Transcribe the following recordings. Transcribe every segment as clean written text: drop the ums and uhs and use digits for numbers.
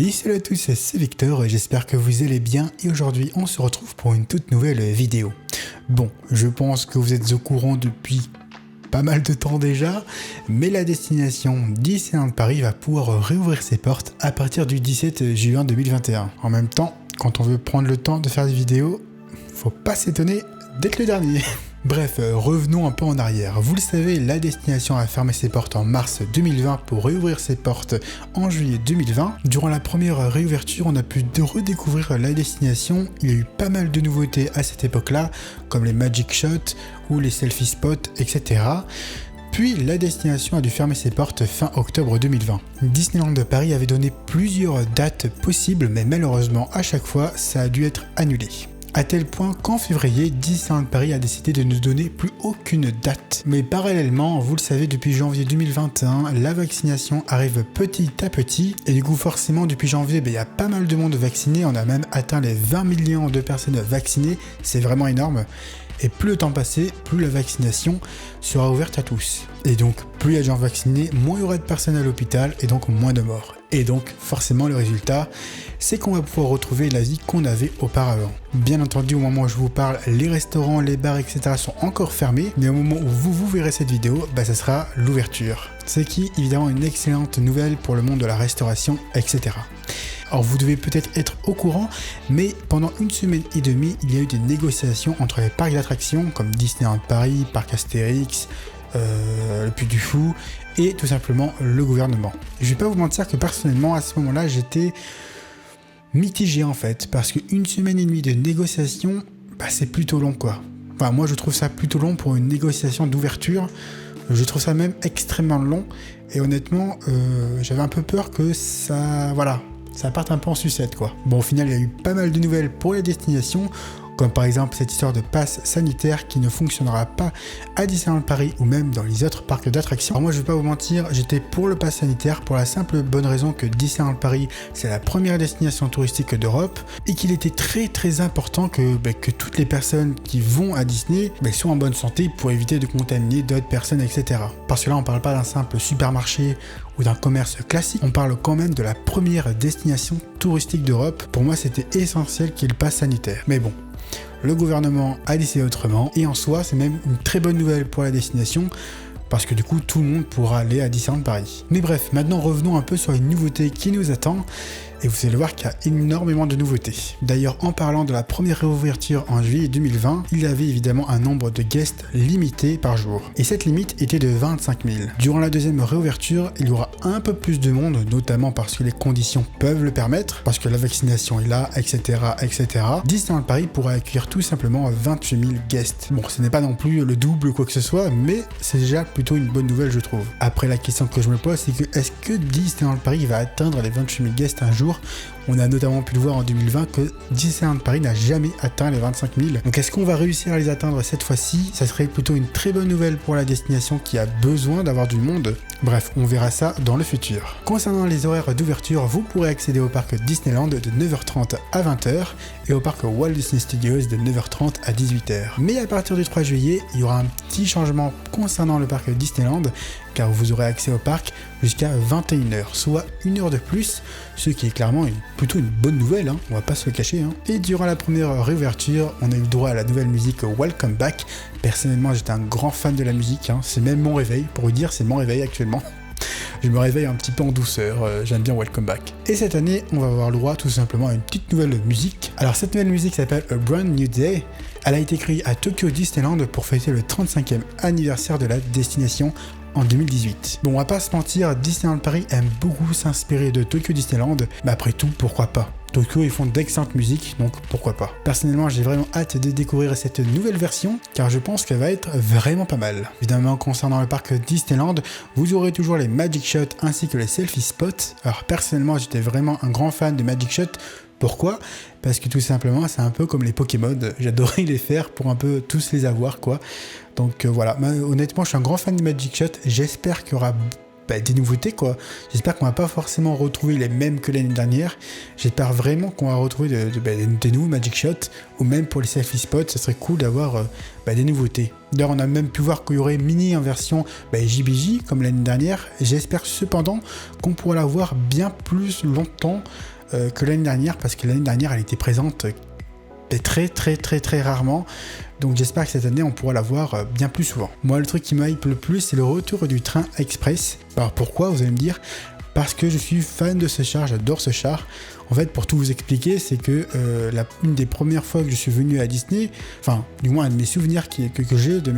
Et salut à tous, c'est Victor et j'espère que vous allez bien et aujourd'hui on se retrouve pour une toute nouvelle vidéo. Bon, je pense que vous êtes au courant depuis pas mal de temps déjà, mais la destination Disneyland Paris va pouvoir réouvrir ses portes à partir du 17 juin 2021. En même temps, quand on veut prendre le temps de faire des vidéos, faut pas s'étonner d'être le dernier. Bref, revenons un peu en arrière. Vous le savez, la destination a fermé ses portes en mars 2020 pour réouvrir ses portes en juillet 2020. Durant la première réouverture, on a pu redécouvrir la destination. Il y a eu pas mal de nouveautés à cette époque-là, comme les Magic Shots ou les Selfie Spots, etc. Puis la destination a dû fermer ses portes fin octobre 2020. Disneyland de Paris avait donné plusieurs dates possibles, mais malheureusement à chaque fois, ça a dû être annulé. À tel point qu'en février, Disneyland Paris a décidé de ne donner plus aucune date. Mais parallèlement, vous le savez, depuis janvier 2021, la vaccination arrive petit à petit. Et du coup, forcément, depuis janvier, il y a pas mal de monde vacciné. On a même atteint les 20 millions de personnes vaccinées. C'est vraiment énorme. Et plus le temps passait, plus la vaccination sera ouverte à tous. Et donc, plus il y a de gens vaccinés, moins il y aura de personnes à l'hôpital et donc moins de morts. Et donc, forcément, le résultat, c'est qu'on va pouvoir retrouver la vie qu'on avait auparavant. Bien entendu, au moment où je vous parle, les restaurants, les bars, etc. sont encore fermés, mais au moment où vous verrez cette vidéo, ça sera l'ouverture. Ce qui est évidemment une excellente nouvelle pour le monde de la restauration, etc. Alors vous devez peut-être être au courant, mais pendant une semaine et demie, il y a eu des négociations entre les parcs d'attractions comme Disneyland Paris, Parc Astérix, le Puy du Fou et tout simplement le gouvernement. Je vais pas vous mentir que personnellement à ce moment-là j'étais mitigé en fait, parce qu'une semaine et demie de négociations, c'est plutôt long quoi. Enfin moi je trouve ça plutôt long pour une négociation d'ouverture, je trouve ça même extrêmement long et honnêtement j'avais un peu peur que ça parte un peu en sucette quoi. Bon au final il y a eu pas mal de nouvelles pour les destinations, comme par exemple cette histoire de passe sanitaire qui ne fonctionnera pas à Disneyland Paris ou même dans les autres parcs d'attractions. Alors moi je vais pas vous mentir, j'étais pour le pass sanitaire pour la simple bonne raison que Disneyland Paris c'est la première destination touristique d'Europe et qu'il était très important que toutes les personnes qui vont à Disney soient en bonne santé pour éviter de contaminer d'autres personnes, etc. Parce que là on parle pas d'un simple supermarché ou d'un commerce classique, on parle quand même de la première destination touristique d'Europe. Pour moi c'était essentiel qu'il y ait le pass sanitaire. Mais bon, le gouvernement a décidé autrement et en soi c'est même une très bonne nouvelle pour la destination parce que du coup tout le monde pourra aller à Disneyland Paris. Mais bref, maintenant revenons un peu sur les nouveautés qui nous attendent. Et vous allez voir qu'il y a énormément de nouveautés. D'ailleurs, en parlant de la première réouverture en juillet 2020, il y avait évidemment un nombre de guests limité par jour. Et cette limite était de 25 000. Durant la deuxième réouverture, il y aura un peu plus de monde, notamment parce que les conditions peuvent le permettre, parce que la vaccination est là, etc. Disneyland Paris pourra accueillir tout simplement 28 000 guests. Bon, ce n'est pas non plus le double ou quoi que ce soit, mais c'est déjà plutôt une bonne nouvelle, je trouve. Après, la question que je me pose, c'est que est-ce que Disneyland Paris va atteindre les 28 000 guests un jour? On a notamment pu le voir en 2020 que Disneyland Paris n'a jamais atteint les 25 000. Donc est-ce qu'on va réussir à les atteindre cette fois-ci? Ça serait plutôt une très bonne nouvelle pour la destination qui a besoin d'avoir du monde. Bref, on verra ça dans le futur. Concernant les horaires d'ouverture, vous pourrez accéder au parc Disneyland de 9h30 à 20h et au parc Walt Disney Studios de 9h30 à 18h. Mais à partir du 3 juillet, il y aura un petit changement concernant le parc Disneyland, car vous aurez accès au parc jusqu'à 21h, soit une heure de plus, ce qui est clairement plutôt une bonne nouvelle, on va pas se le cacher. Et durant la première réouverture, on a eu le droit à la nouvelle musique Welcome Back. Personnellement, j'étais un grand fan de la musique, c'est même mon réveil, pour vous dire, c'est mon réveil actuellement. Je me réveille un petit peu en douceur, j'aime bien Welcome Back. Et cette année, on va avoir le droit tout simplement à une petite nouvelle musique. Alors cette nouvelle musique s'appelle A Brand New Day. Elle a été créée à Tokyo Disneyland pour fêter le 35e anniversaire de la destination en 2018. Bon, on va pas se mentir, Disneyland Paris aime beaucoup s'inspirer de Tokyo Disneyland, mais après tout, pourquoi pas? Tokyo, ils font d'excellentes musiques, donc pourquoi pas. Personnellement, j'ai vraiment hâte de découvrir cette nouvelle version, car je pense qu'elle va être vraiment pas mal. Évidemment, concernant le parc Disneyland, vous aurez toujours les Magic Shots ainsi que les Selfie Spots. Alors personnellement, j'étais vraiment un grand fan de Magic Shots. Pourquoi? Parce que tout simplement, c'est un peu comme les Pokémon, j'adorais les faire pour un peu tous les avoir, quoi. Donc voilà, honnêtement, je suis un grand fan de Magic Shot, j'espère qu'il y aura des nouveautés quoi. J'espère qu'on va pas forcément retrouver les mêmes que l'année dernière. J'espère vraiment qu'on va retrouver des nouveaux Magic Shots, ou même pour les selfie spots, ça serait cool d'avoir des nouveautés. D'ailleurs, on a même pu voir qu'il y aurait Mini en version JBJ comme l'année dernière. J'espère cependant qu'on pourra la voir bien plus longtemps que l'année dernière, parce que l'année dernière elle était présente très rarement. Donc j'espère que cette année on pourra la voir bien plus souvent. Moi, le truc qui me hype le plus, c'est le retour du train express. Alors pourquoi, vous allez me dire? Parce que je suis fan de ce char, j'adore ce char. En fait, pour tout vous expliquer, c'est que une des premières fois que je suis venu à Disney, enfin du moins un de mes souvenirs que j'ai de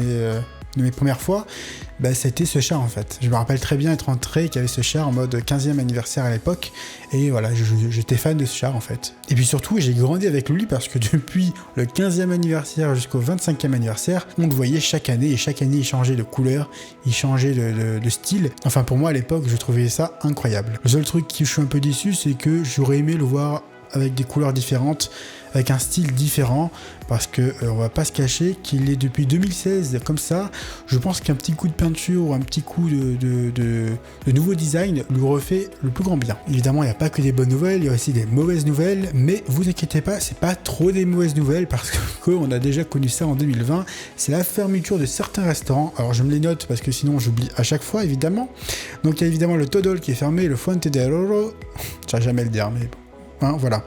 mes premières fois, c'était ce char en fait. Je me rappelle très bien être entré, qu'il y avait ce char en mode 15e anniversaire à l'époque, et voilà, j'étais fan de ce char en fait. Et puis surtout, j'ai grandi avec lui parce que depuis le 15e anniversaire jusqu'au 25e anniversaire, on le voyait chaque année, et chaque année il changeait de couleur, il changeait de style. Enfin pour moi à l'époque, je trouvais ça incroyable. Le seul truc qui je suis un peu déçu, c'est que j'aurais aimé le voir avec des couleurs différentes, avec un style différent, parce que on va pas se cacher qu'il est depuis 2016 comme ça. Je pense qu'un petit coup de peinture ou un petit coup de nouveau design lui refait le plus grand bien. Évidemment, il n'y a pas que des bonnes nouvelles, il y a aussi des mauvaises nouvelles, mais vous inquiétez pas, c'est pas trop des mauvaises nouvelles, parce que on a déjà connu ça en 2020, c'est la fermeture de certains restaurants. Alors je me les note parce que sinon j'oublie à chaque fois évidemment. Donc il y a évidemment le Todol qui est fermé, le Fuente del Oro, je vais jamais le dire, mais bon. Voilà.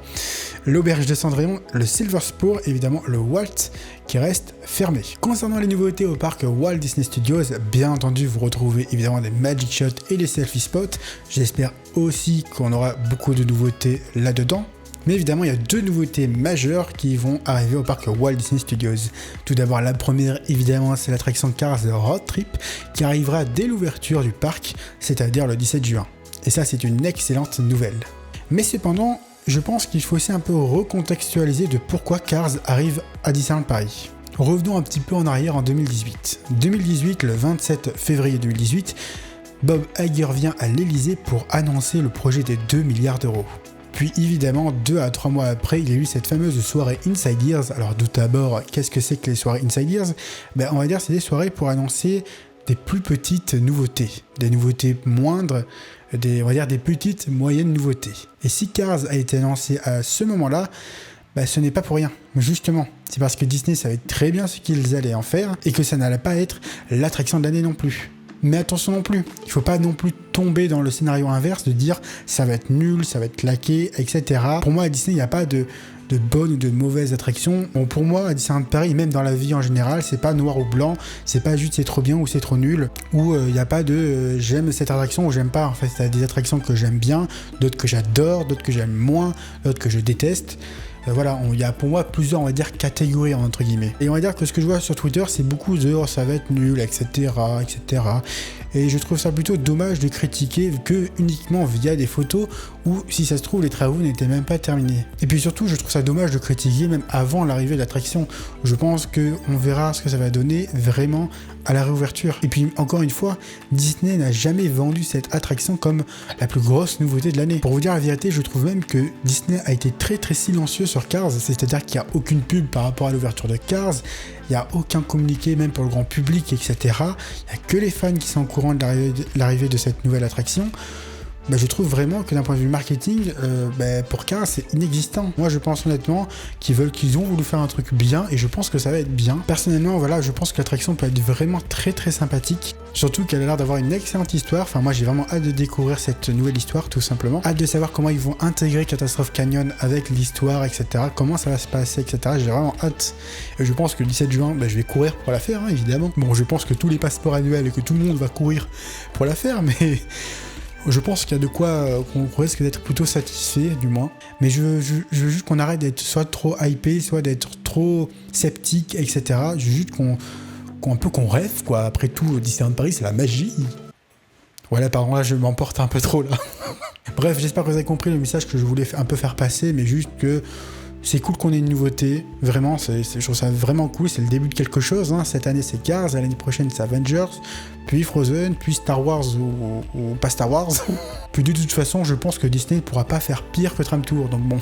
L'auberge de Cendrillon, le Silver Spur, évidemment le Walt qui reste fermé. Concernant les nouveautés au parc Walt Disney Studios, bien entendu vous retrouvez évidemment des Magic Shots et des Selfie Spots. J'espère aussi qu'on aura beaucoup de nouveautés là-dedans. Mais évidemment, il y a deux nouveautés majeures qui vont arriver au parc Walt Disney Studios. Tout d'abord, la première, évidemment, c'est l'attraction Cars Road Trip qui arrivera dès l'ouverture du parc, c'est-à-dire le 17 juin. Et ça, c'est une excellente nouvelle. Mais cependant, je pense qu'il faut aussi un peu recontextualiser de pourquoi Cars arrive à Disneyland Paris. Revenons un petit peu en arrière en 2018. 2018, le 27 février 2018, Bob Iger vient à l'Elysée pour annoncer le projet des 2 milliards d'euros. Puis évidemment, 2 à 3 mois après, il y a eu cette fameuse soirée Inside Ears. Alors tout d'abord, qu'est-ce que c'est que les soirées Inside Ears? On va dire que c'est des soirées pour annoncer des plus petites nouveautés, des nouveautés moindres, on va dire des petites, moyennes nouveautés. Et si Cars a été annoncé à ce moment-là, ce n'est pas pour rien. Justement, c'est parce que Disney savait très bien ce qu'ils allaient en faire et que ça n'allait pas être l'attraction de l'année non plus. Mais attention non plus, il ne faut pas non plus tomber dans le scénario inverse de dire ça va être nul, ça va être laqué, etc. Pour moi, à Disney, il n'y a pas de bonnes ou de mauvaises attractions. Bon, pour moi, à Disneyland Paris, même dans la vie en général, c'est pas noir ou blanc, c'est pas juste c'est trop bien ou c'est trop nul, ou il n'y a pas de j'aime cette attraction ou j'aime pas. En fait, il y a des attractions que j'aime bien, d'autres que j'adore, d'autres que j'aime moins, d'autres que je déteste. Voilà, il y a pour moi plusieurs, on va dire, catégories entre guillemets. Et on va dire que ce que je vois sur Twitter, c'est beaucoup de oh, ça va être nul, etc. Et je trouve ça plutôt dommage de critiquer que uniquement via des photos où, si ça se trouve, les travaux n'étaient même pas terminés. Et puis surtout, je trouve ça dommage de critiquer même avant l'arrivée de l'attraction. Je pense qu'on verra ce que ça va donner vraiment à la réouverture. Et puis encore une fois, Disney n'a jamais vendu cette attraction comme la plus grosse nouveauté de l'année. Pour vous dire la vérité, je trouve même que Disney a été très silencieux sur Cars, c'est-à-dire qu'il n'y a aucune pub par rapport à l'ouverture de Cars, il n'y a aucun communiqué même pour le grand public, etc. Il n'y a que les fans qui sont au courant de l'arrivée de cette nouvelle attraction. Je trouve vraiment que d'un point de vue marketing, pour Cars, c'est inexistant. Moi, je pense honnêtement qu'ils ont voulu faire un truc bien et je pense que ça va être bien. Personnellement, voilà, je pense que l'attraction peut être vraiment très sympathique. Surtout qu'elle a l'air d'avoir une excellente histoire. Enfin, moi, j'ai vraiment hâte de découvrir cette nouvelle histoire, tout simplement. Hâte de savoir comment ils vont intégrer Catastrophe Canyon avec l'histoire, etc. Comment ça va se passer, etc. J'ai vraiment hâte. Et je pense que le 17 juin, je vais courir pour la faire, hein, évidemment. Bon, je pense que tous les passeports annuels et que tout le monde va courir pour la faire, mais je pense qu'il y a de quoi qu'on risque d'être plutôt satisfait, du moins. Mais je veux juste qu'on arrête d'être soit trop hypé, soit d'être trop sceptique, etc. Je veux juste qu'on rêve, quoi. Après tout, Disneyland Paris, c'est la magie. Voilà, pardon, là, je m'emporte un peu trop, là. Bref, j'espère que vous avez compris le message que je voulais un peu faire passer, mais juste que c'est cool qu'on ait une nouveauté, vraiment, je trouve ça vraiment cool, c'est le début de quelque chose, hein. Cette année c'est Cars, l'année prochaine c'est Avengers, puis Frozen, puis Star Wars ou pas Star Wars. Puis de toute façon, je pense que Disney ne pourra pas faire pire que Tram Tour, donc bon,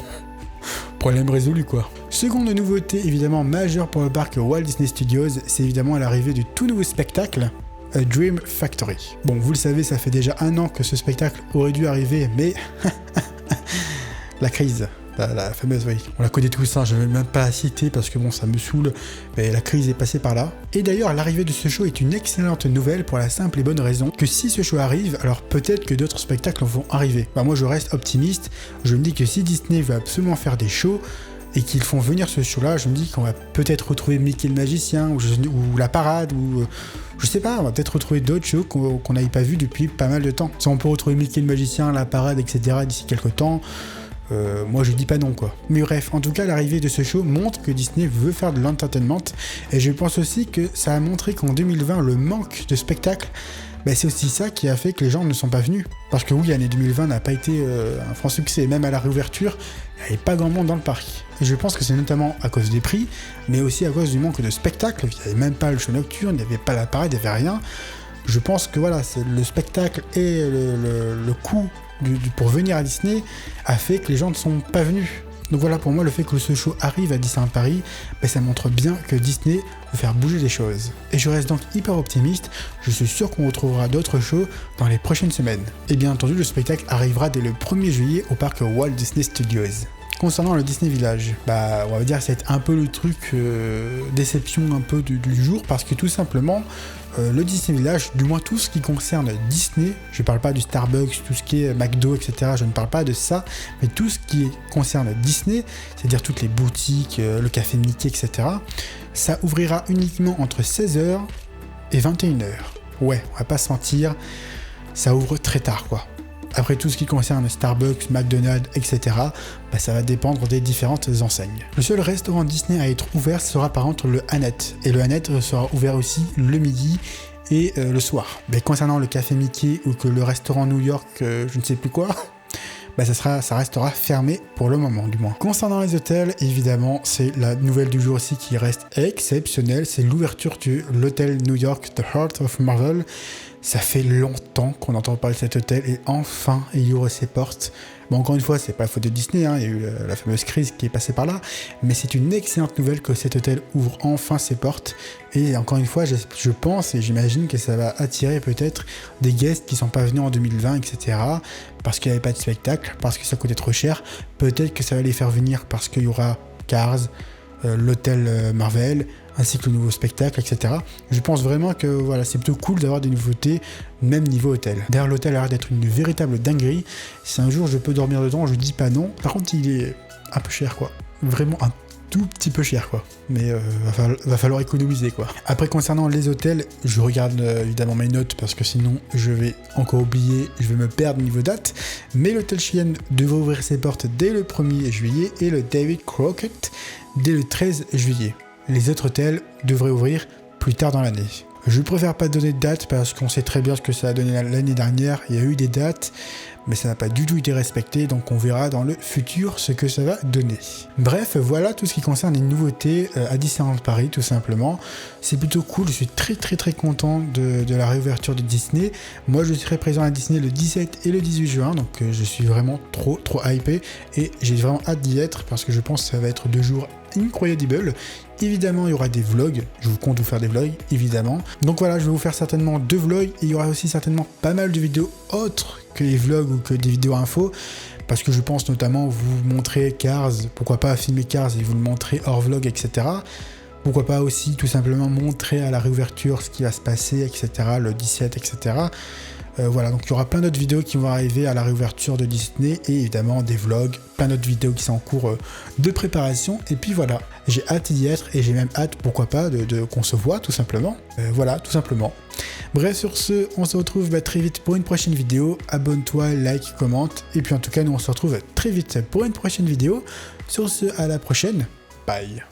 problème résolu quoi. Seconde nouveauté évidemment majeure pour le parc Walt Disney Studios, c'est évidemment l'arrivée du tout nouveau spectacle. A Dream Factory. Bon, vous le savez, ça fait déjà 1 an que ce spectacle aurait dû arriver, mais la crise, la fameuse, oui, on la connaît tous, hein, je ne vais même pas la citer parce que bon, ça me saoule, mais la crise est passée par là. Et d'ailleurs, l'arrivée de ce show est une excellente nouvelle pour la simple et bonne raison que si ce show arrive, alors peut-être que d'autres spectacles vont arriver. Bah, moi, je reste optimiste, je me dis que si Disney veut absolument faire des shows, et qu'ils font venir ce show-là, je me dis qu'on va peut-être retrouver Mickey le magicien, ou la parade, ou je sais pas, on va peut-être retrouver d'autres shows qu'on n'avait pas vu depuis pas mal de temps. Si on peut retrouver Mickey le magicien, la parade, etc. d'ici quelques temps, moi je dis pas non quoi. Mais bref, en tout cas l'arrivée de ce show montre que Disney veut faire de l'entertainment, et je pense aussi que ça a montré qu'en 2020 le manque de spectacles, ben c'est aussi ça qui a fait que les gens ne sont pas venus. Parce que oui, l'année 2020 n'a pas été un franc succès, même à la réouverture, il n'y avait pas grand monde dans le parc. Et je pense que c'est notamment à cause des prix, mais aussi à cause du manque de spectacles. Il n'y avait même pas le show nocturne, il n'y avait pas la parade, il n'y avait rien. Je pense que voilà, c'est le spectacle et le coût pour venir à Disney a fait que les gens ne sont pas venus. Donc voilà, pour moi, le fait que ce show arrive à Disneyland Paris, ben ça montre bien que Disney veut faire bouger les choses. Et je reste donc hyper optimiste, je suis sûr qu'on retrouvera d'autres shows dans les prochaines semaines. Et bien entendu, le spectacle arrivera dès le 1er juillet au parc Walt Disney Studios. Concernant le Disney Village, bah on va dire que c'est un peu le truc déception un peu du jour, parce que tout simplement le Disney Village, du moins tout ce qui concerne Disney, je ne parle pas du Starbucks, tout ce qui est McDo, etc., je ne parle pas de ça, mais tout ce qui concerne Disney, c'est-à-dire toutes les boutiques, le café Mickey, etc., ça ouvrira uniquement entre 16h et 21h. Ouais, on va pas se mentir, ça ouvre très tard quoi. Après tout ce qui concerne Starbucks, McDonald's, etc., bah ça va dépendre des différentes enseignes. Le seul restaurant Disney à être ouvert sera par contre le Annette. Et le Annette sera ouvert aussi le midi et le soir. Mais concernant le café Mickey ou que le restaurant New York, je ne sais plus quoi, bah ça restera fermé pour le moment du moins. Concernant les hôtels, évidemment, c'est la nouvelle du jour aussi qui reste exceptionnelle, c'est l'ouverture de l'hôtel New York, The Heart of Marvel. Ça fait longtemps qu'on entend parler de cet hôtel et enfin il ouvre ses portes. Bon, encore une fois, c'est pas la faute de Disney, hein, il y a eu la fameuse crise qui est passée par là, mais c'est une excellente nouvelle que cet hôtel ouvre enfin ses portes. Et encore une fois, je pense et j'imagine que ça va attirer peut-être des guests qui sont pas venus en 2020, etc. Parce qu'il n'y avait pas de spectacle, parce que ça coûtait trop cher. Peut-être que ça va les faire venir parce qu'il y aura Cars, l'hôtel Marvel, ainsi que le nouveau spectacle, etc. Je pense vraiment que voilà, c'est plutôt cool d'avoir des nouveautés, même niveau hôtel. D'ailleurs, l'hôtel a l'air d'être une véritable dinguerie. Si un jour je peux dormir dedans, je dis pas non. Par contre, il est un peu cher, quoi. Vraiment un tout petit peu cher, quoi. Mais va falloir économiser, quoi. Après, concernant les hôtels, je regarde évidemment mes notes parce que sinon je vais encore oublier, je vais me perdre niveau date. Mais l'hôtel Cheyenne devrait ouvrir ses portes dès le 1er juillet et le David Crockett dès le 13 juillet. Les autres hôtels devraient ouvrir plus tard dans l'année. Je préfère pas donner de date parce qu'on sait très bien ce que ça a donné l'année dernière. Il y a eu des dates, mais ça n'a pas du tout été respecté, donc on verra dans le futur ce que ça va donner. Bref, voilà tout ce qui concerne les nouveautés à Disneyland Paris, tout simplement. C'est plutôt cool, je suis très content de la réouverture de Disney. Moi, je serai présent à Disney le 17 et le 18 juin, donc je suis vraiment trop hypé et j'ai vraiment hâte d'y être parce que je pense que ça va être 2 jours incroyables. Évidemment, il y aura des vlogs, je vous compte vous faire des vlogs, évidemment. Donc voilà, je vais vous faire certainement 2 vlogs, et il y aura aussi certainement pas mal de vidéos autres que les vlogs ou que des vidéos infos, parce que je pense notamment vous montrer Cars, pourquoi pas filmer Cars et vous le montrer hors vlog, etc. Pourquoi pas aussi tout simplement montrer à la réouverture ce qui va se passer, etc., le 17, etc. Voilà, donc il y aura plein d'autres vidéos qui vont arriver à la réouverture de Disney et évidemment des vlogs, plein d'autres vidéos qui sont en cours de préparation. Et puis voilà, j'ai hâte d'y être et j'ai même hâte, pourquoi pas, qu'on se voit tout simplement. Voilà, tout simplement. Bref, sur ce, on se retrouve très vite pour une prochaine vidéo. Abonne-toi, like, commente. Et puis en tout cas, nous on se retrouve très vite pour une prochaine vidéo. Sur ce, à la prochaine. Bye.